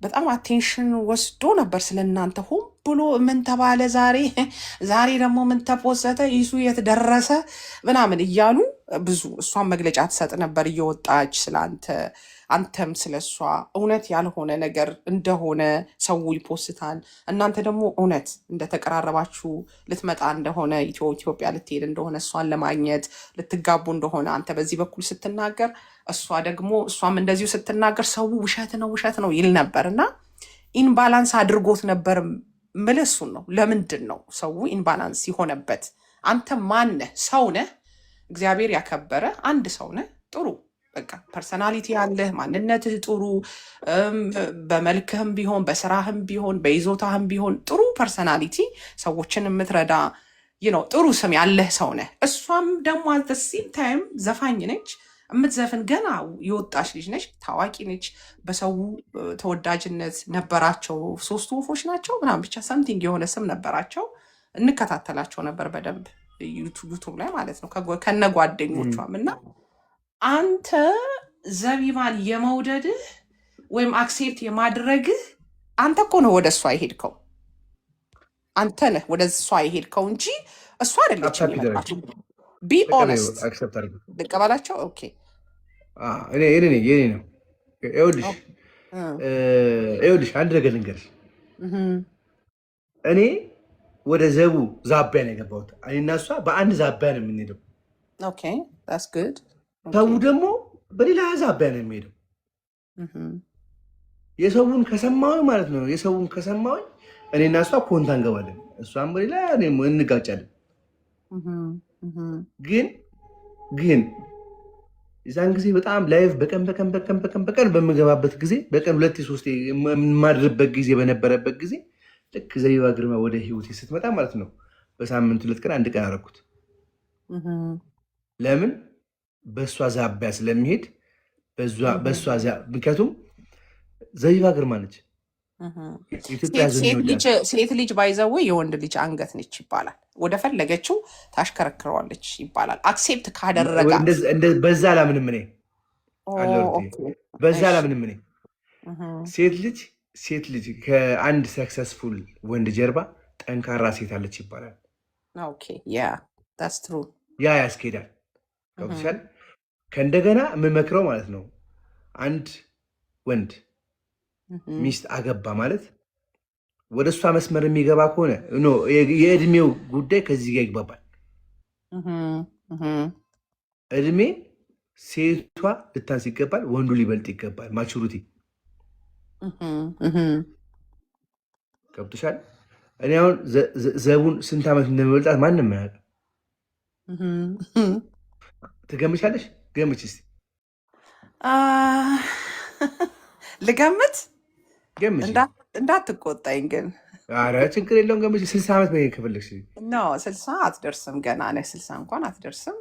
በጣም አቴንሽን ወስዶ ነበር ስለእናንተ ሆን ብሎ ምን ተባለ ዛሬ ደግሞ ምን ተፖሰተ ይሱ የት ደረሰ ምናምን እያሉ ብዙ እሷን መግለጫ ትሰጥ ነበር እየወጣች ስለአንተ አንተም ስለሷ እውነት ያልሆነ ነገር እንደሆነ ሰው ይፖስታል። እናንተ ደግሞ እውነት እንደተቀራረባችሁ ልትመጣ እንደሆነ ኢትዮጵያ ልትሄድ እንደሆነ እሷን ለማግኘት ልትጋቡ እንደሆነ አንተ በዚህ በኩል ስትናገር እሷም እንደዚሁ ስትናገር ሰው ውሸት ነው ይል ነበር እና ኢንባላንስ አድርጎት ነበር። ምል እሱን ነው። ለምንድን ነው ሰው ኢንባላንስ የሆነበት? አንተ ማነህ? ሰው ነህ፣ እግዚአብሔር ያከበረ አንድ ሰው ነህ። ጥሩ በቃ ፐርሰናሊቲ ያለህ ማንነትህ ጥሩ፣ በመልክህም ቢሆን በስራህም ቢሆን በይዞታህም ቢሆን ጥሩ ፐርሰናሊቲ፣ ሰዎችን የምትረዳ ጥሩ ስም ያለህ ሰው ነህ። እሷም ደግሞ አልተሲም ታይም ዘፋኝ ነች፣ የምትዘፍን ገና የወጣች ልጅ ነች፣ ታዋቂ ነች። በሰው ተወዳጅነት ነበራቸው። 3 ወፎች ናቸው ምናምን ብቻ ሰምቲንግ የሆነ ስም ነበራቸው። እንከታተላቸው ነበር በደንብ ዩቱብ ላይ ማለት ነው ከነ ጓደኞቿም እና አንተ ዘቢባን የመውደድህ ወይም አክሴፕት የማድረግህ አንተ እኮ ነው ወደ እሷ የሄድከው። አንተ ነህ ወደ እሷ የሄድከው እንጂ እሷ አይደለችም የመጣችው። ቢ ኦነስት ልቀበላቸው። ኦኬ የኔ ነው። ይኸውልሽ አንድ ነገር ልንገርሽ። እኔ ወደ ዘቡ ዛቢያ ነው የገባሁት። እኔና እሷ በአንድ ዛቢያ ነው የምንሄደው። ኦኬ ዳትስ ጉድ። ሰው ደግሞ በሌላ ዛቢያ ነው የሚሄደው። የሰውን ከሰማሁኝ ማለት ነው የሰውን ከሰማሁኝ እኔና እሷ ኮንታ እንገባለን። እሷም በሌላ እንጋጫለን። ግን የዛን ጊዜ በጣም ላይቭ በቀን በምገባበት ጊዜ በቀን 2-3 የማድርበት ጊዜ በነበረበት ጊዜ ልክ ዘቢባ ግርማ ወደ ህይወቴ ስትመጣ ማለት ነው በሳምንት 2 ቀን 1 ቀን አደረኩት። ለምን? በእሷ ዛቢያ ስለሚሄድ ምክንያቱም ዘቢባ ግርማ ነች። ሴት ልጅ ባይዘው የወንድ ልጅ አንገት ነች ይባላል። ወደ ፈለገችው ታሽከረክረዋለች ይባላል። አክሴፕት ካደረጋ በዛ ላምንም እኔ በዛ ላምንም እኔ ሴት ልጅ ከአንድ ሰክሰስፉል ወንድ ጀርባ ጠንካራ ሴት አለች ይባላል። ያ ያስኬዳል። ገብቶሻል? ከእንደገና የምመክረው ማለት ነው አንድ ወንድ ሚስት አገባ ማለት ወደ እሷ መስመር የሚገባ ከሆነ የእድሜው ጉዳይ ከዚህ ጋር ይግባባል። እድሜ ሴቷ ልታንስ ይገባል፣ ወንዱ ሊበልጥ ይገባል። ማቹሪቲ ገብቶሻል? እኔ አሁን ዘቡን ስንት ዓመት እንደሚበልጣት ማንም አያውቅም። ትገምቻለሽ? ገምች እስኪ። ልገምት? እንዳትቆጣኝ ግን። ኧረ ችግር የለውም ገምች። 60 ዓመት በይ ከፈለግሽ። 60 አትደርስም፣ ገና ነህ። 60 እንኳን አትደርስም።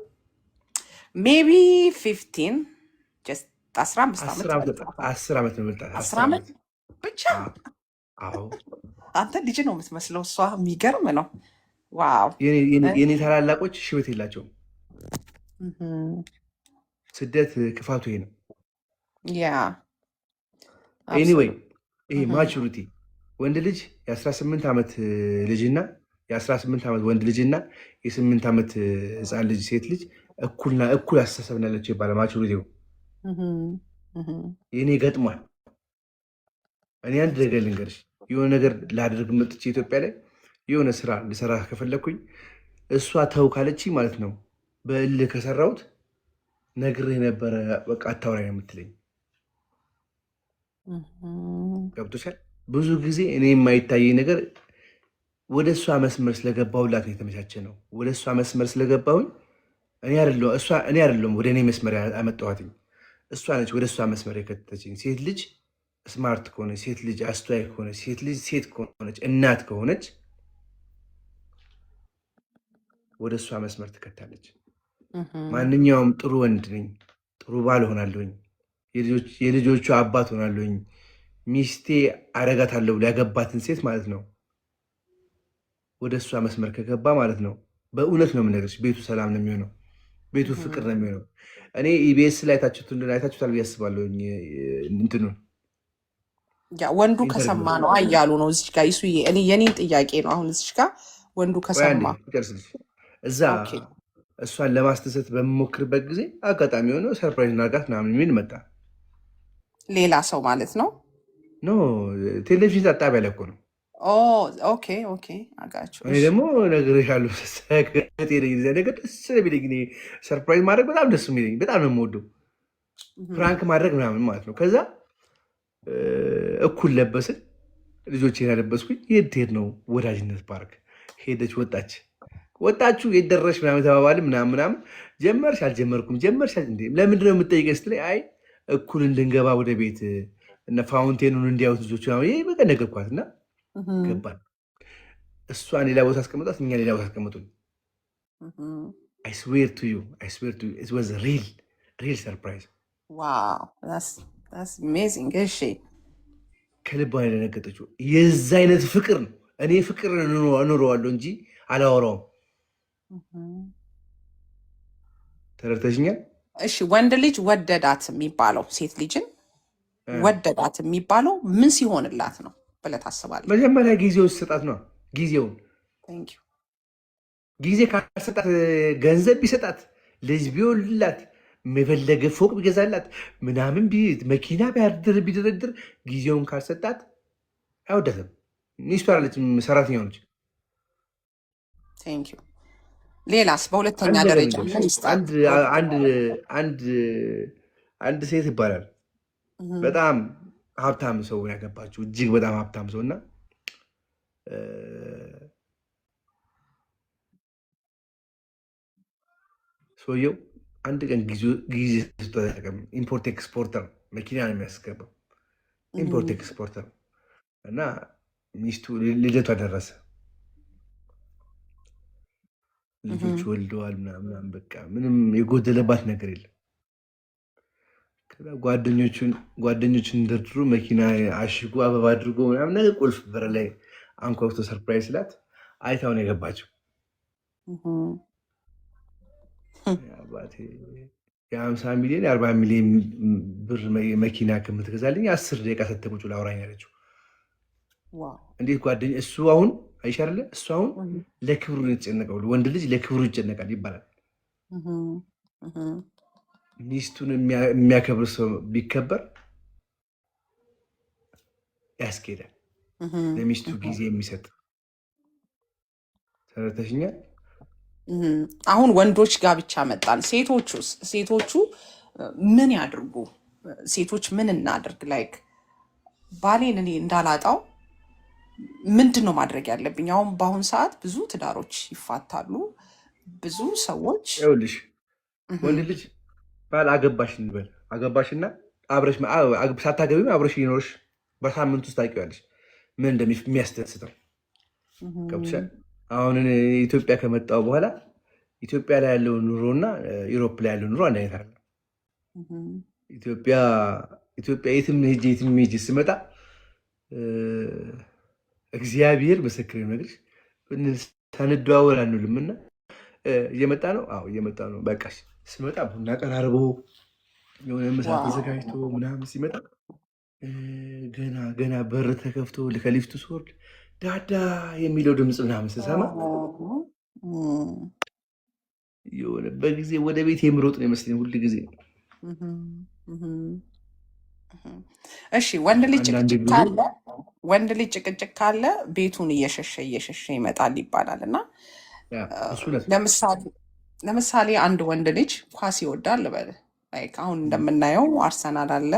ሜቢ 15 15 ዓመት 10 ዓመት ነው የምበልጣት። 10 ዓመት ብቻ። አንተ ልጅ ነው የምትመስለው። እሷ የሚገርም ነው። ዋው! የኔ ታላላቆች ሽበት የላቸውም። ስደት ክፋቱ ይሄ ነው። ኤኒዌይ ይሄ ማቹሪቲ ወንድ ልጅ የ18 ዓመት ልጅና የ18 ዓመት ወንድ ልጅና የ8 ዓመት ህፃን ልጅ ሴት ልጅ እኩል አስተሳሰብ ናላቸው ይባላል። ማቹሪቲው የኔ ገጥሟል። እኔ አንድ ነገር ልንገርሽ፣ የሆነ ነገር ላደርግ መጥቼ ኢትዮጵያ ላይ የሆነ ስራ ልሰራ ከፈለግኩኝ እሷ ተው ካለች ማለት ነው በእልህ ከሰራሁት ነግሬህ ነበረ በቃ አታውራኝ ነው የምትለኝ። ገብቶሻል? ብዙ ጊዜ እኔ የማይታየኝ ነገር ወደ እሷ መስመር ስለገባሁላት ነው የተመቻቸ ነው። ወደ እሷ መስመር ስለገባሁኝ እኔ አይደለሁም ወደ እኔ መስመር ያመጣኋትኝ፣ እሷ ነች ወደ እሷ መስመር የከተተችኝ። ሴት ልጅ ስማርት ከሆነች፣ ሴት ልጅ አስተዋይ ከሆነች፣ ሴት ልጅ ሴት ከሆነች፣ እናት ከሆነች ወደ እሷ መስመር ትከታለች። ማንኛውም ጥሩ ወንድ ነኝ፣ ጥሩ ባል ሆናለሁኝ፣ የልጆቹ አባት ሆናለሁኝ፣ ሚስቴ አረጋታለሁ ሊያገባትን ሴት ማለት ነው ወደ እሷ መስመር ከገባ ማለት ነው በእውነት ነው የምነግርሽ፣ ቤቱ ሰላም ነው የሚሆነው፣ ቤቱ ፍቅር ነው የሚሆነው። እኔ ኢቢኤስ ላይ አይታችሁታል ብዬ አስባለሁ። እንትኑን ያ ወንዱ ከሰማ ኢንተርቪው ነው እያሉ ነው እዚች ጋር ይሱዬ። እኔ የኔን ጥያቄ ነው አሁን እዚች ጋር ወንዱ ቆይ አንዴ ከሰማ ይጨርስልሽ። እዛ ኦኬ እሷን ለማስደሰት በምሞክርበት ጊዜ አጋጣሚ ሆኖ ሰርፕራይዝ ናርጋት ምናምን የሚል መጣ። ሌላ ሰው ማለት ነው። ኖ ቴሌቪዥን ጣቢያ ላይ እኮ ነው። ኦኬ ኦኬ አጋችሁ። እኔ ደግሞ እነግርሻለሁ ነገር ደስ የሚለኝ እኔ ሰርፕራይዝ ማድረግ በጣም ደስ የሚለኝ በጣም ነው የምወደው፣ ፕራንክ ማድረግ ምናምን ማለት ነው። ከዛ እኩል ለበስን፣ ልጆቼን ያለበስኩኝ። የት ሄድ ነው ወዳጅነት ፓርክ ሄደች፣ ወጣች። ወጣችሁ የት ደረስሽ ምናምን ተባባል ምናምን ምናምን። ጀመርሽ አልጀመርኩም ጀመርሽ እንዴ ለምንድን ነው የምትጠይቀኝ ስትለኝ አይ እኩል እንድንገባ ወደ ቤት እነ ፋውንቴኑን እንዲያዩት ልጆች ይህ በቃ ነገርኳት እና ገባን። እሷን ሌላ ቦታ አስቀምጧት፣ እኛ ሌላ ቦታ አስቀምጡን። አይ ስዌር ቱ ዩ ኢት ዋዝ ሪል ሰርፕራይዝ። ዋው that's amazing። እሺ ከልባ የደነገጠችው የዛ አይነት ፍቅር ነው። እኔ ፍቅር እኖረዋለሁ እንጂ አላወራውም። ተረድተሽኛል? እሺ ወንድ ልጅ ወደዳት የሚባለው ሴት ልጅን ወደዳት የሚባለው ምን ሲሆንላት ነው ብለህ ታስባለህ? መጀመሪያ ጊዜውን ሲሰጣት ነው። ጊዜውን ጊዜ ካልሰጣት፣ ገንዘብ ቢሰጣት፣ ልጅ ቢወልድላት፣ የፈለገ ፎቅ ቢገዛላት፣ ምናምን መኪና ቢደረድር፣ ጊዜውን ካልሰጣት አይወዳትም። ሚስቱ አለች፣ ሰራተኛ ነች። ሌላስ? በሁለተኛ ደረጃ አንድ ሴት ይባላል በጣም ሀብታም ሰው ያገባችው እጅግ በጣም ሀብታም ሰው እና ሰውየው አንድ ቀን ጊዜ ስጠቀም ኢምፖርት ኤክስፖርተር መኪና ነው የሚያስገባው። ኢምፖርት ኤክስፖርተር እና ሚስቱ ልደቷ ደረሰ። ልጆች ወልደዋል ምናምን በቃ ምንም የጎደለባት ነገር የለም። ጓደኞቹን ደርድሮ መኪና አሽጎ አበባ አድርጎ ምናምን ነገር ቁልፍ በር ላይ አንኳኩቶ ሰርፕራይዝ ስላት አይታውን የገባቸው የ50 ሚሊዮን የ40 ሚሊዮን ብር መኪና ከምትገዛልኝ 10 ደቂቃ ሰተህ ቁጭ ብለህ አውራኝ አለችው። እንዴት ጓደኛ እሱ አሁን አይሻለ እሱ አሁን ለክብሩ የተጨነቀው ወንድ ልጅ ለክብሩ ይጨነቃል ይባላል። ሚስቱን የሚያከብር ሰው ቢከበር ያስኬዳል። ለሚስቱ ጊዜ የሚሰጥ ተረተሽኛል። አሁን ወንዶች ጋር ብቻ መጣን። ሴቶቹ ምን ያድርጉ? ሴቶች ምን እናድርግ? ላይክ ባሌን እኔ እንዳላጣው ምንድን ነው ማድረግ ያለብኝ? አሁን በአሁን ሰዓት ብዙ ትዳሮች ይፋታሉ። ብዙ ሰዎች ይኸውልሽ ወንድ ልጅ ባል አገባሽ እንበል አገባሽና አብረሽ ሳታገቢም አብረሽ እየኖርሽ በሳምንት ውስጥ ታውቂዋለሽ ምን እንደሚያስደስተው ገብቶሻል። አሁን ኢትዮጵያ ከመጣሁ በኋላ ኢትዮጵያ ላይ ያለው ኑሮና ዩሮፕ ላይ ያለው ኑሮ አንድ አይነት አለ። ኢትዮጵያ የትም ሄጄ ስመጣ እግዚአብሔር ምስክር ነግርሽ ሳንደዋወል አንውልም እና እየመጣ ነው። አዎ እየመጣ ነው። በቃ ስመጣ ቡና ቀራርቦ የሆነ ምሳ ተዘጋጅቶ ምናምን ሲመጣ ገና በር ተከፍቶ ከሊፍቱ ስወርድ ዳዳ የሚለው ድምፅ ምናምን ስሰማ የሆነ በጊዜ ወደ ቤት የምሮጥ ነው ይመስለኝ ሁል ጊዜ። እሺ ወንድ ልጅ ጭቅጭቅ ካለ ቤቱን እየሸሸ ይመጣል ይባላል እና ለምሳሌ አንድ ወንድ ልጅ ኳስ ይወዳል ልበል። አሁን እንደምናየው አርሰናል አለ፣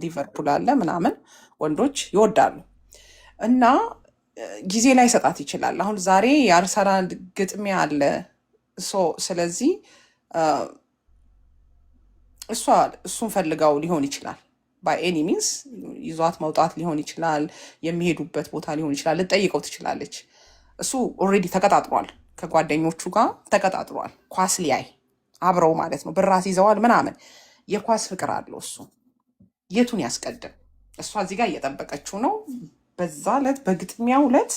ሊቨርፑል አለ ምናምን ወንዶች ይወዳሉ እና ጊዜ ላይ ሰጣት ይችላል። አሁን ዛሬ የአርሰናል ግጥሚያ አለ። ስለዚህ እሱን ፈልጋው ሊሆን ይችላል። በኤኒ ሚንስ ይዟት መውጣት ሊሆን ይችላል፣ የሚሄዱበት ቦታ ሊሆን ይችላል። ልጠይቀው ትችላለች። እሱ ኦልሬዲ ተቀጣጥሯል፣ ከጓደኞቹ ጋር ተቀጣጥሯል። ኳስ ሊያይ አብረው ማለት ነው። ብራት ይዘዋል ምናምን። የኳስ ፍቅር አለው እሱ። የቱን ያስቀድም? እሷ እዚህ ጋር እየጠበቀችው ነው። በዛ ዕለት በግጥሚያው ዕለት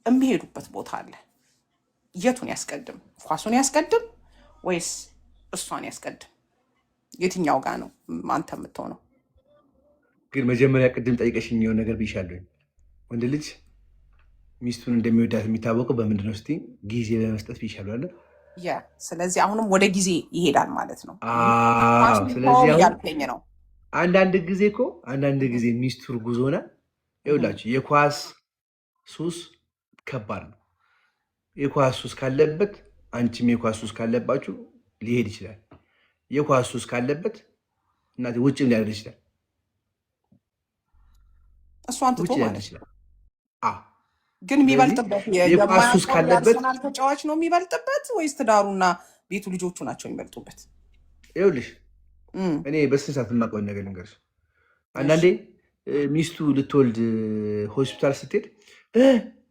የሚሄዱበት ቦታ አለ። የቱን ያስቀድም? ኳሱን ያስቀድም ወይስ እሷን ያስቀድም? የትኛው ጋር ነው አንተ የምትሆነው? ግን መጀመሪያ ቅድም ጠይቀሽኝ የሆነ ነገር ብይሻለሁኝ። ወንድ ልጅ ሚስቱን እንደሚወዳት የሚታወቀው በምንድን ነው? እስኪ ጊዜ በመስጠት ብይሻለሁ አለ። ስለዚህ አሁንም ወደ ጊዜ ይሄዳል ማለት ነው። ስለዚህ ያልከኝ ነው። አንዳንድ ጊዜ ሚስቱ እርጉዝ ሆና ይኸውላችሁ፣ የኳስ ሱስ ከባድ ነው። የኳስ ሱስ ካለበት አንቺም የኳስ ሱስ ካለባችሁ ሊሄድ ይችላል። የኳስ ሱስ ካለበት እናቴ ውጭም ሊያደርግ ይችላል። እሷን ትቶ ማለት ይችላል። ግን የሚበልጥበት የአርሰናል ተጫዋች ነው የሚበልጥበት ወይስ ትዳሩና ቤቱ ልጆቹ ናቸው የሚበልጡበት? ይኸውልሽ እኔ በስንት ሰዓት የማውቀውን ነገር ልንገርሽ። አንዳንዴ ሚስቱ ልትወልድ ሆስፒታል ስትሄድ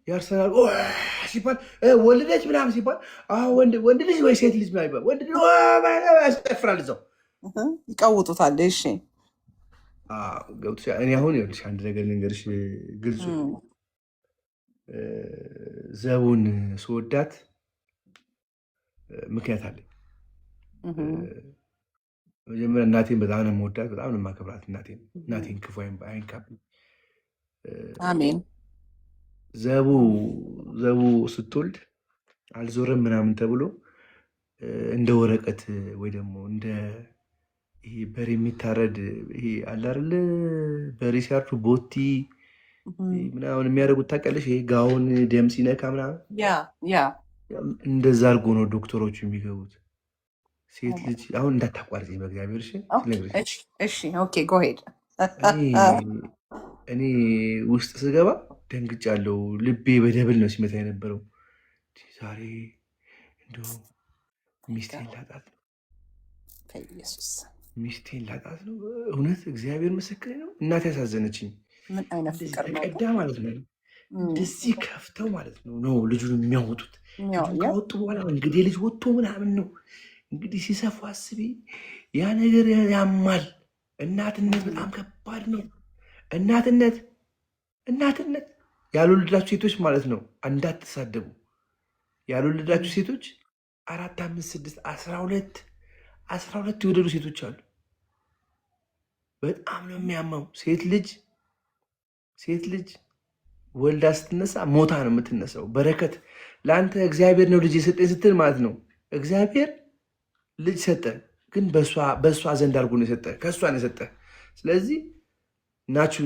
የአርሰናል ሲባል ወለደች ምናምን ሲባል ወንድ ልጅ ወይ ሴት ልጅ ምናምን ይባል ወንድ ልጅ ያስጠፍራል፣ እዛው ይቀውጡታል። እሺ ገብቶሻል። እኔ አሁን ይኸውልሽ አንድ ነገር ልንገርሽ ግልጹ ዘቡን ስወዳት ምክንያት አለኝ። መጀመሪያ እናቴን በጣም ነው የምወዳት፣ በጣም ነው የማከብራት። እናቴን ክፉ አይንካብኝ። አሜን። ዘቡ ስትወልድ አልዞረም ምናምን ተብሎ እንደ ወረቀት ወይ ደግሞ እንደ ይሄ በሬ የሚታረድ ይሄ አለ አይደለ? በሬ ሲያርዱ ቦቲ ምናምን የሚያደርጉት ታውቂያለሽ? ይሄ ጋውን ደም ሲነካ ምናምን እንደዛ አድርጎ ነው ዶክተሮቹ የሚገቡት። ሴት ልጅ አሁን እንዳታቋርጪ በእግዚአብሔር እኔ ውስጥ ስገባ ደንግጫለሁ። ልቤ በደብል ነው ሲመታ የነበረው። ዛሬ እንደው ሚስቴን ላጣት ነው፣ ሚስቴን ላጣት ነው። እውነት እግዚአብሔር ምስክሬ ነው። እናቴ ያሳዘነችኝ ቀዳ ማለት ነው። እንደዚህ ከፍተው ማለት ነው ልጁን የሚያወጡት። ካወጡ በኋላ እንግዲህ ልጅ ወጥቶ ምናምን ነው እንግዲህ ሲሰፉ አስቢ። ያ ነገር ያማል። እናትነት በጣም ከባድ ነው። እናትነት ያልወለዳችሁ ሴቶች ማለት ነው እንዳትሳደቡ። ያልወለዳችሁ ሴቶች 4፣ 5፣ 6፣ 12 የወለዱ ሴቶች አሉ። በጣም ነው የሚያማው። ሴት ልጅ ወልዳ ስትነሳ ሞታ ነው የምትነሳው። በረከት ለአንተ እግዚአብሔር ነው ልጅ የሰጠኝ ስትል ማለት ነው። እግዚአብሔር ልጅ ሰጠ፣ ግን በእሷ ዘንድ አድርጎ ነው የሰጠ፣ ከእሷ ነው የሰጠ። ስለዚህ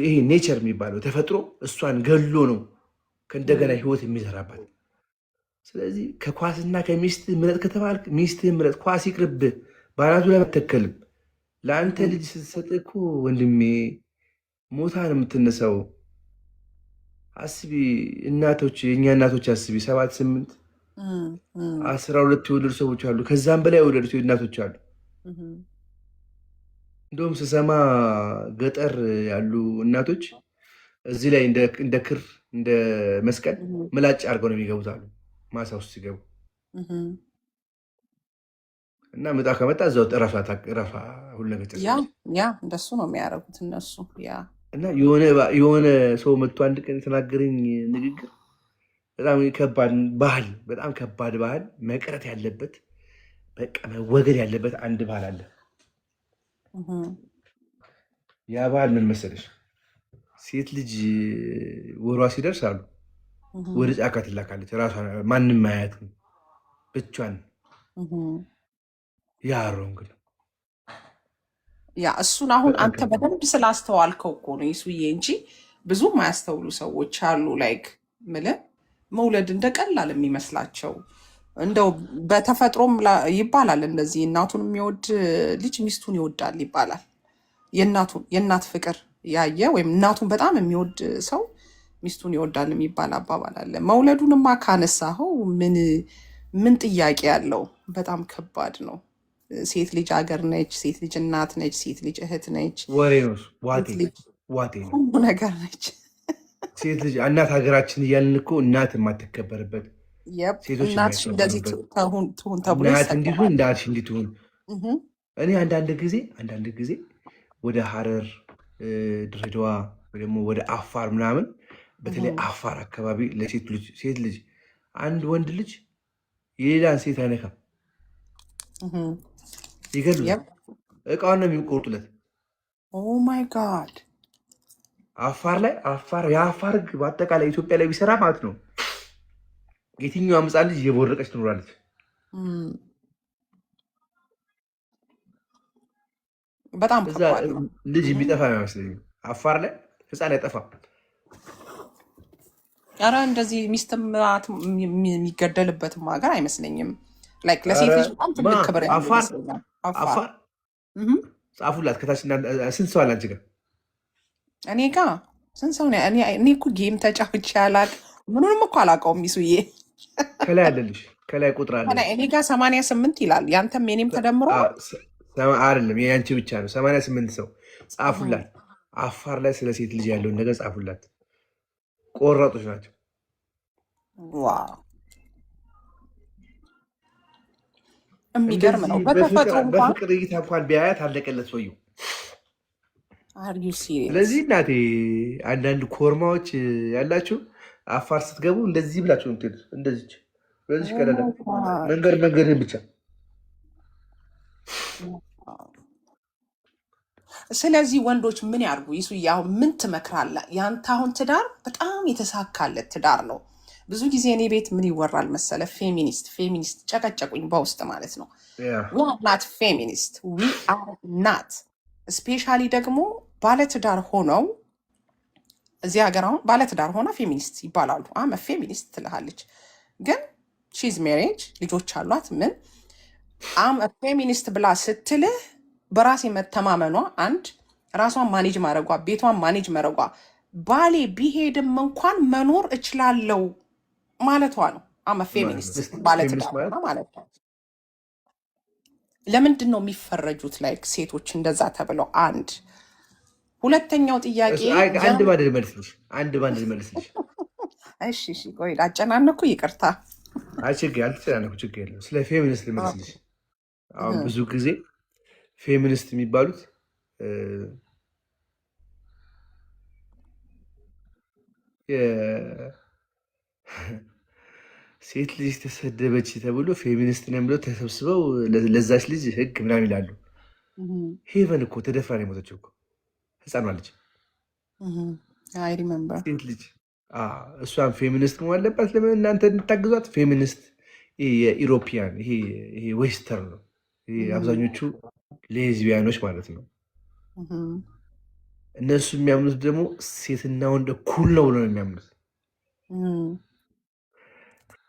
ይሄ ኔቸር የሚባለው ተፈጥሮ እሷን ገሎ ነው ከእንደገና ህይወት የሚዘራባት። ስለዚህ ከኳስና ከሚስት ምረጥ ከተባልክ ሚስትህ ምረጥ። ኳስ ይቅርብ፣ በአናቱ ላይ አትተከልም። ለአንተ ልጅ ስትሰጥ እኮ ወንድሜ ሞታ ነው የምትነሳው። አስቢ እናቶች፣ የእኛ እናቶች አስቢ 7፣ 8፣ 12 የወለዱ ሰዎች አሉ። ከዛም በላይ የወለዱ እናቶች አሉ። እንደውም ስሰማ ገጠር ያሉ እናቶች እዚህ ላይ እንደ ክር እንደ መስቀል ምላጭ አድርገው ነው የሚገቡት አሉ ማሳ ውስጥ ሲገቡ እና ምጣ ከመጣ እዛው ራሷ ሁሉ ነገር እንደሱ ነው የሚያደርጉት እነሱ። እና የሆነ ሰው መጥቶ አንድ ቀን የተናገረኝ ንግግር በጣም ከባድ ባህል፣ በጣም ከባድ ባህል መቅረት ያለበት በቃ መወገድ ያለበት አንድ ባህል አለ። ያ ባህል ምን መሰለሽ? ሴት ልጅ ወሯ ሲደርስ አሉ ወደ ጫካ ትላካለች። ራሷ ማንም አያትም፣ ብቻዋን። ያ ሮንግ ነው። እሱን አሁን አንተ በደንብ ስላስተዋልከው እኮ ነው ይሱዬ፣ እንጂ ብዙም አያስተውሉ ሰዎች አሉ። ላይክ ምልህ መውለድ እንደ ቀላል የሚመስላቸው እንደው በተፈጥሮም ይባላል እንደዚህ እናቱን የሚወድ ልጅ ሚስቱን ይወዳል ይባላል። የእናት ፍቅር ያየ ወይም እናቱን በጣም የሚወድ ሰው ሚስቱን ይወዳል የሚባል አባባል አለ። መውለዱንማ ካነሳኸው ምን ጥያቄ ያለው? በጣም ከባድ ነው። ሴት ልጅ ሀገር ነች፣ ሴት ልጅ እናት ነች፣ ሴት ልጅ እህት ነች፣ ወሬ ነው ሁሉ ነገር ነች። ሴት ልጅ እናት ሀገራችን እያልን እኮ እናት የማትከበርበት እናትሽ እንደዚህ ትሁን ተብሎ እንዲሁን እንዳልሽ እንዲትሁን። እኔ አንዳንድ ጊዜ ወደ ሀረር፣ ድሬዳዋ ወይ ደግሞ ወደ አፋር ምናምን፣ በተለይ አፋር አካባቢ ሴት ልጅ አንድ ወንድ ልጅ የሌላን ሴት አይነካም፣ ይገሉ፣ እቃዋን ነው የሚቆርጡለት። ኦ ማይ ጋድ! አፋር ላይ የአፋር ህግ በአጠቃላይ ኢትዮጵያ ላይ ቢሰራ ማለት ነው የትኛው ህፃን ልጅ እየቦረቀች ትኖራለች። በጣም እዛ ልጅ የሚጠፋ አይመስለኝም። አፋር ላይ ህፃን አይጠፋም። ኧረ እንደዚህ ሚስት የሚገደልበትም ሀገር አይመስለኝም። ለሴት ልጅ በጣም ትልቅ ክብር ያለው ይመስለኛል። አፋር ጻፉላት ከታች። ስንት ሰው አለ አንቺ ጋር? እኔ ጋ ስንት ሰው ነው? እኔ እኮ ጌም ተጫውቼ አላውቅም። ምኑንም እኮ አላውቀውም። ሚሱዬ ከላይ አለልሽ፣ ከላይ ቁጥር አለ። እኔ ጋ 88 ይላል። ያንተም የኔም ተደምሮ አይደለም የአንቺ ብቻ ነው። 88 ሰው ጻፉላት። አፋር ላይ ስለ ሴት ልጅ ያለውን ነገር ጻፉላት። ቆራጦች ናቸው። የሚገርም ነው። በተፈጥሮ በፍቅር እይታ እንኳን ቢያያት አለቀለት ሰውየው። ስለዚህ እናቴ አንዳንድ ኮርማዎች ያላችሁ አፋር ስትገቡ እንደዚህ ብላችሁ ነው የምትሄዱት። እንደዚች በዚህ ቀለለ መንገድን ብቻ። ስለዚህ ወንዶች ምን ያርጉ? ይሱዬ አሁን ምን ትመክራለህ? ያንተ አሁን ትዳር በጣም የተሳካለት ትዳር ነው። ብዙ ጊዜ እኔ ቤት ምን ይወራል መሰለ? ፌሚኒስት ጨቀጨቁኝ በውስጥ ማለት ነው። ናት ፌሚኒስት ዊ አር ናት። ስፔሻሊ ደግሞ ባለትዳር ሆነው እዚህ ሀገር አሁን ባለትዳር ሆና ፌሚኒስት ይባላሉ። አመ ፌሚኒስት ትልሃለች፣ ግን ሺዝ ሜሬጅ ልጆች አሏት። ምን አም ፌሚኒስት ብላ ስትልህ በራስ የመተማመኗ አንድ፣ ራሷን ማኔጅ ማድረጓ፣ ቤቷን ማኔጅ ማድረጓ፣ ባሌ ቢሄድም እንኳን መኖር እችላለው ማለቷ ነው። አመ ፌሚኒስት ባለትዳር ሆና ማለት ነው። ለምንድን ነው የሚፈረጁት ላይክ ሴቶች እንደዛ ተብለው? አንድ ሁለተኛው ጥያቄ አንድ ባንድ መልስልሽ። እሺ ቆይ አጨናነኩ፣ ይቅርታ። አልተጨናነኩ፣ ችግር የለም። ስለ ፌሚኒስት ልመልስልሽ። አሁን ብዙ ጊዜ ፌሚኒስት የሚባሉት ሴት ልጅ ተሰደበች ተብሎ ፌሚኒስት ነን ብለው ተሰብስበው ለዛች ልጅ ህግ ምናምን ይላሉ። ሄቨን እኮ ተደፍራ ነው የሞተችው እኮ ህፃኗ ልጅ። ሴት ልጅ እሷን ፌሚኒስት መሆን አለባት። ለምን እናንተ እንታግዟት? ፌሚኒስት የኢሮፒያን ይሄ ዌስተርን ነው። አብዛኞቹ ሌዝቢያኖች ማለት ነው። እነሱ የሚያምኑት ደግሞ ሴትና ወንድ እኩል ነው ብሎ ነው የሚያምኑት።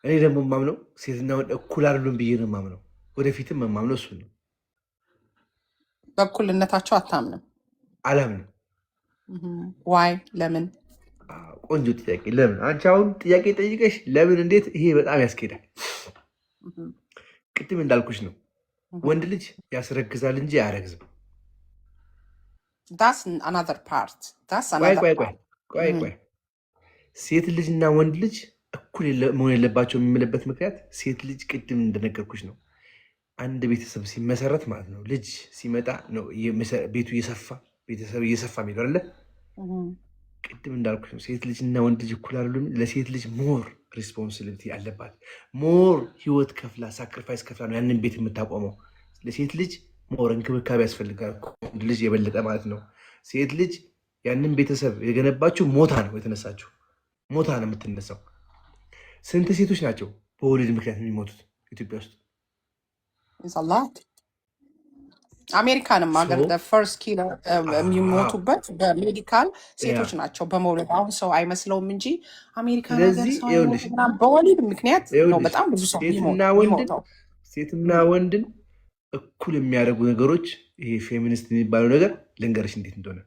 እኔ ደግሞ የማምነው ሴትና ወንድ እኩል አይደሉም ብዬ ነው የማምነው። ወደፊትም የማምነው እሱ ነው። በእኩልነታቸው አታምንም? አላምንም። ዋይ? ለምን? ቆንጆ ጥያቄ። ለምን? አንቺ አሁን ጥያቄ ጠይቀሽ ለምን እንዴት? ይሄ በጣም ያስኬዳል። ቅድም እንዳልኩሽ ነው፣ ወንድ ልጅ ያስረግዛል እንጂ አያረግዝም። ቆይ ሴት ልጅና ወንድ ልጅ እኩል መሆን የለባቸው የሚምልበት ምክንያት ሴት ልጅ ቅድም እንደነገርኩሽ ነው፣ አንድ ቤተሰብ ሲመሰረት ማለት ነው ልጅ ሲመጣ ነው ቤቱ እየሰፋ ቤተሰብ እየሰፋ የሚለው አለ። ቅድም እንዳልኩሽ ነው ሴት ልጅና ወንድ ልጅ እኩል አይደሉም። ለሴት ልጅ ሞር ሪስፖንሲቢሊቲ አለባት። ሞር ህይወት ከፍላ ሳክሪፋይስ ከፍላ ነው ያንን ቤት የምታቆመው። ለሴት ልጅ ሞር እንክብካቤ ያስፈልጋል፣ ወንድ ልጅ የበለጠ ማለት ነው። ሴት ልጅ ያንን ቤተሰብ የገነባችው ሞታ ነው የተነሳችው፣ ሞታ ነው የምትነሳው። ስንት ሴቶች ናቸው በወሊድ ምክንያት የሚሞቱት ኢትዮጵያ ውስጥ? አሜሪካንም ሀገር ፈርስት ኪለር የሚሞቱበት በሜዲካል ሴቶች ናቸው በመውለድ። አሁን ሰው አይመስለውም እንጂ አሜሪካን ሀገር ሰው በወሊድ ምክንያት ነው በጣም ብዙ ሰው የሚሞተው። ሴትና ወንድን እኩል የሚያደርጉ ነገሮች ይሄ ፌሚኒስት የሚባለው ነገር ልንገርሽ እንዴት እንደሆነ።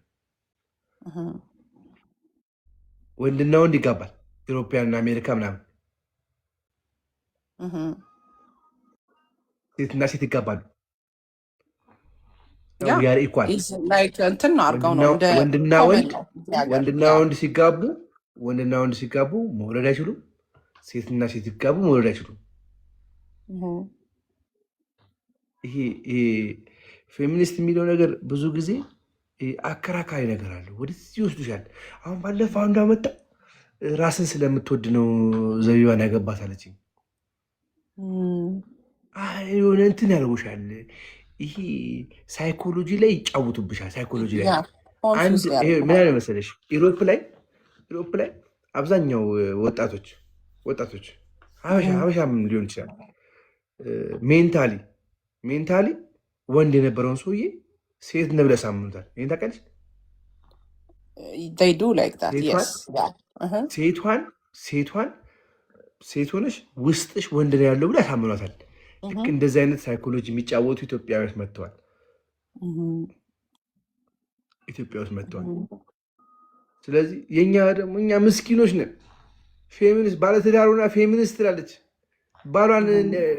ወንድና ወንድ ይጋባል፣ ኢሮፓያንና አሜሪካ ምናምን። ሴትና ሴት ይጋባሉ። ወንድና ወንድ ሲጋቡ መውለድ አይችሉም። ሴትና ሴት ሲጋቡ መውለድ አይችሉም። ይሄ ፌሚኒስት የሚለው ነገር ብዙ ጊዜ አከራካሪ ነገር አለው። ወደዚህ ይወስዱሻል። አሁን ባለፈው አንዷ መጣ ራስን ስለምትወድ ነው ዘቢባን ያገባት አለችኝ። የሆነ እንትን ያልቦሻል። ይሄ ሳይኮሎጂ ላይ ይጫወቱብሻል። ሳይኮሎጂ ላይ ኮንፊውዝ ምን ያደርጋል። ያለ መሰለሽ ኢሮፕ ላይ አብዛኛው ወጣቶች ሀበሻም ሊሆን ይችላል ሜንታሊ ወንድ የነበረውን ሰውዬ ሴት ነው ብለህ ሳምኑታል። ይሄን ታውቂያለሽ? they do like that yes ሴቷን ሴት ሆነሽ ውስጥሽ ወንድ ነው ያለው ብለህ ያሳምኗታል። ልክ እንደዚህ አይነት ሳይኮሎጂ የሚጫወቱ ኢትዮጵያውያን መጥተዋል። ኢትዮጵያ ውስጥ መጥተዋል። ስለዚህ የኛ ደግሞ እኛ ምስኪኖች ነን። ፌሚኒስት ባለትዳሩና ፌሚኒስት ትላለች። ባሏን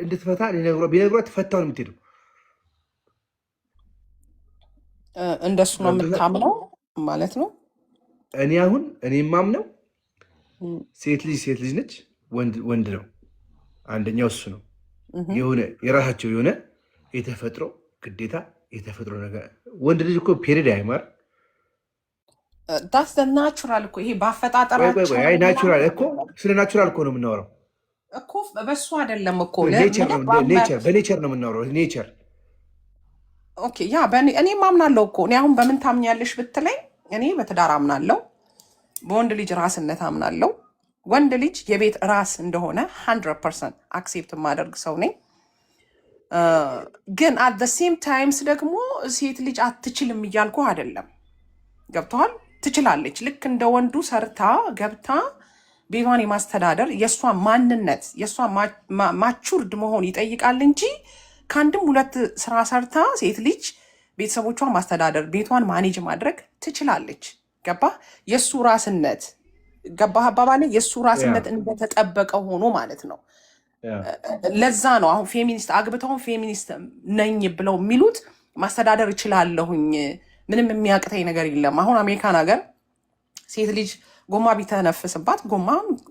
እንድትፈታ ቢነግሯት ትፈታው ነው የምትሄደው። እንደሱ ነው የምታምነው ማለት ነው። እኔ የማምነው ሴት ልጅ ነች፣ ወንድ ነው። አንደኛው እሱ ነው። የሆነ የራሳቸው የሆነ የተፈጥሮ ግዴታ የተፈጥሮ ነገር ወንድ ልጅ እኮ ፔሪድ አይማር ዳስ ናቹራል እኮ ይሄ ባፈጣጠራቸው ናቹራል እኮ ስለ ናቹራል እኮ ነው የምናወራው እኮ በሱ አይደለም እኮ በኔቸር ነው የምናወራው። ኔቸር ኦኬ ያ እኔ ማምናለው እኮ እኔ አሁን በምን ታምኛለሽ ብትለኝ እኔ በትዳር አምናለው፣ በወንድ ልጅ ራስነት አምናለው። ወንድ ልጅ የቤት ራስ እንደሆነ 100% አክሴፕት የማደርግ ሰው ነኝ። ግን አት ዘ ሴም ታይምስ ደግሞ ሴት ልጅ አትችልም እያልኩ አይደለም። ገብተዋል? ትችላለች። ልክ እንደ ወንዱ ሰርታ ገብታ ቤቷን የማስተዳደር የእሷ ማንነት የእሷ ማቹርድ መሆን ይጠይቃል እንጂ ከአንድም ሁለት ስራ ሰርታ ሴት ልጅ ቤተሰቦቿን ማስተዳደር ቤቷን ማኔጅ ማድረግ ትችላለች። ገባ? የእሱ ራስነት ገባ አባባሌ? የእሱ ራስነት እንደተጠበቀ ሆኖ ማለት ነው። ለዛ ነው አሁን ፌሚኒስት አግብተውን ፌሚኒስት ነኝ ብለው የሚሉት ማስተዳደር እችላለሁኝ ምንም የሚያቅተኝ ነገር የለም። አሁን አሜሪካን ሀገር ሴት ልጅ ጎማ ቢተነፍስባት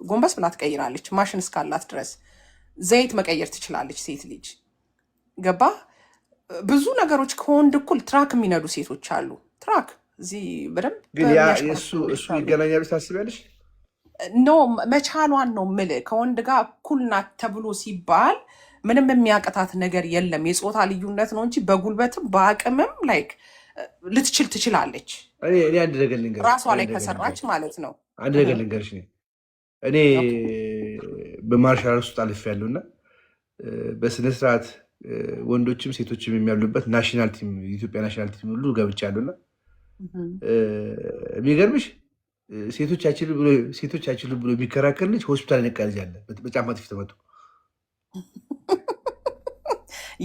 ጎንበስ ብላ ትቀይራለች። ማሽን እስካላት ድረስ ዘይት መቀየር ትችላለች ሴት ልጅ። ገባ? ብዙ ነገሮች ከወንድ እኩል ትራክ የሚነዱ ሴቶች አሉ። ትራክ እዚህ በደንብ እሱ ይገናኛሉ ታስቢያለሽ? ኖ መቻሏን ነው የምልህ። ከወንድ ጋር እኩል ናት ተብሎ ሲባል ምንም የሚያቅታት ነገር የለም። የፆታ ልዩነት ነው እንጂ በጉልበትም በአቅምም ላይክ ልትችል ትችላለች። እኔ አንድ ነገር ልንገርሽ፣ ራሷ ላይ ከሰራች ማለት ነው። አንድ ነገር ልንገርሽ፣ እኔ በማርሻል አርት ውስጥ አልፌያለሁ እና በስነስርዓት ወንዶችም ሴቶችም የሚያሉበት ናሽናል ቲም የኢትዮጵያ ናሽናል ቲም ሁሉ ገብቻለሁ እና የሚገርምሽ ሴቶች አይችሉም ብሎ የሚከራከር ልጅ ሆስፒታል ነቃ ልጅ አለ በጫማ ጥፊ ተመቶ።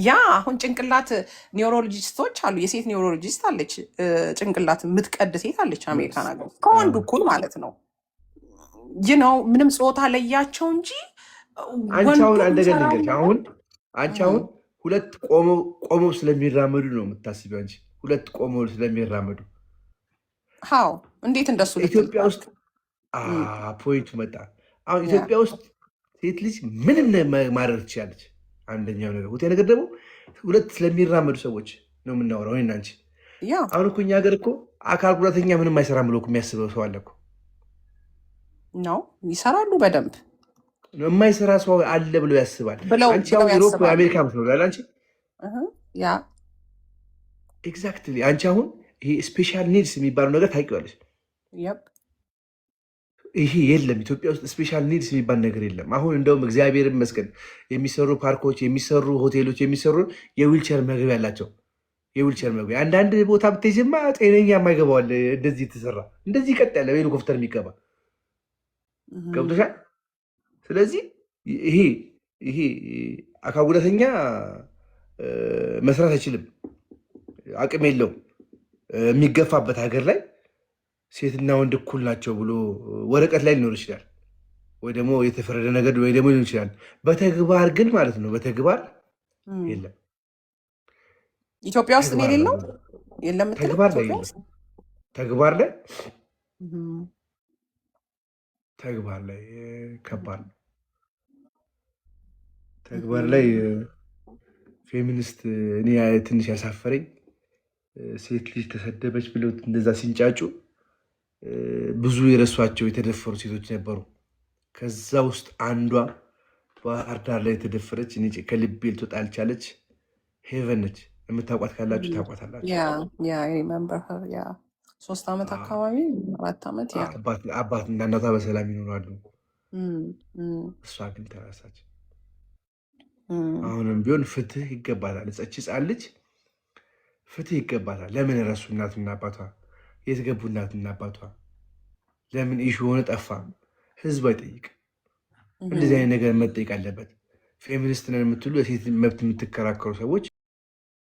ያ አሁን ጭንቅላት ኒውሮሎጂስቶች አሉ። የሴት ኒውሮሎጂስት አለች፣ ጭንቅላት የምትቀድ ሴት አለች አሜሪካን ሀገር ከወንዱ እኩል ማለት ነው። ይህ ነው ምንም ፆታ ለያቸው እንጂ አንቺ አሁን ሁለት ቆመው ስለሚራመዱ ነው የምታስቢው አንቺ። ሁለት ቆመው ስለሚራመዱ ው እንዴት እንደሱ ኢትዮጵያ ውስጥ ፖይንቱ መጣ። አሁን ኢትዮጵያ ውስጥ ሴት ልጅ ምንም ማድረግ ትችላለች። አንደኛው ነገር ሁለተኛ ነገር ደግሞ ሁለት ስለሚራመዱ ሰዎች ነው የምናወራው እኔና አንቺ። አሁን እኮ እኛ ሀገር እኮ አካል ጉዳተኛ ምንም አይሰራም ብሎ የሚያስበው ሰው አለ እኮ ነው። ይሰራሉ በደንብ የማይሰራ ሰው አለ ብሎ ያስባል። አንቺ አሁን ዩሮፕ አሜሪካ ምትኖሪያለሽ አንቺ ያ ኤግዛክትሊ አንቺ አሁን ይሄ ስፔሻል ኒድስ የሚባለው ነገር ታውቂዋለሽ። ይሄ የለም ኢትዮጵያ ውስጥ ስፔሻል ኒድስ የሚባል ነገር የለም። አሁን እንደውም እግዚአብሔር ይመስገን የሚሰሩ ፓርኮች፣ የሚሰሩ ሆቴሎች፣ የሚሰሩ የዊልቸር መግቢያ ያላቸው የዊልቸር መግቢያ አንዳንድ ቦታ ብትይዝማ ጤነኛ የማይገባዋል እንደዚህ የተሰራ እንደዚህ ቀጥ ያለ ሄሊኮፕተር የሚገባ ገብቶሻል። ስለዚህ ይሄ አካል ጉዳተኛ መስራት አይችልም፣ አቅም የለውም። የሚገፋበት ሀገር ላይ ሴትና ወንድ እኩል ናቸው ብሎ ወረቀት ላይ ሊኖር ይችላል፣ ወይ ደግሞ የተፈረደ ነገር ወይ ደግሞ ሊሆን ይችላል። በተግባር ግን ማለት ነው በተግባር የለም። ኢትዮጵያ ውስጥ ነው የሌለው የለም። ተግባር ላይ ተግባር ላይ ከባድ ነው። ተግባር ላይ ፌሚኒስት እኔ ትንሽ ያሳፈረኝ ሴት ልጅ ተሰደበች ብለው እንደዛ ሲንጫጩ ብዙ የረሷቸው የተደፈሩ ሴቶች ነበሩ። ከዛ ውስጥ አንዷ ባህር ዳር ላይ የተደፈረች ከልቤ ልትወጣ ያልቻለች ሄቨን ነች። የምታውቋት ካላችሁ ታውቋታላችሁ። 3 ዓመት አካባቢ 4 ዓመት ያ አባትና እናቷ በሰላም ይኖራሉ። እሷ ግን ተረሳች። አሁንም ቢሆን ፍትህ ይገባታል። እጸች ሕፃን ልጅ ፍትህ ይገባታል። ለምን ረሱ እናትና አባቷ? የት ገቡ እናትና አባቷ? ለምን ኢሹ ሆነ ጠፋ? ህዝብ አይጠይቅ። እንደዚህ አይነት ነገር መጠየቅ አለበት። ፌሚኒስት ነን የምትሉ የሴት መብት የምትከራከሩ ሰዎች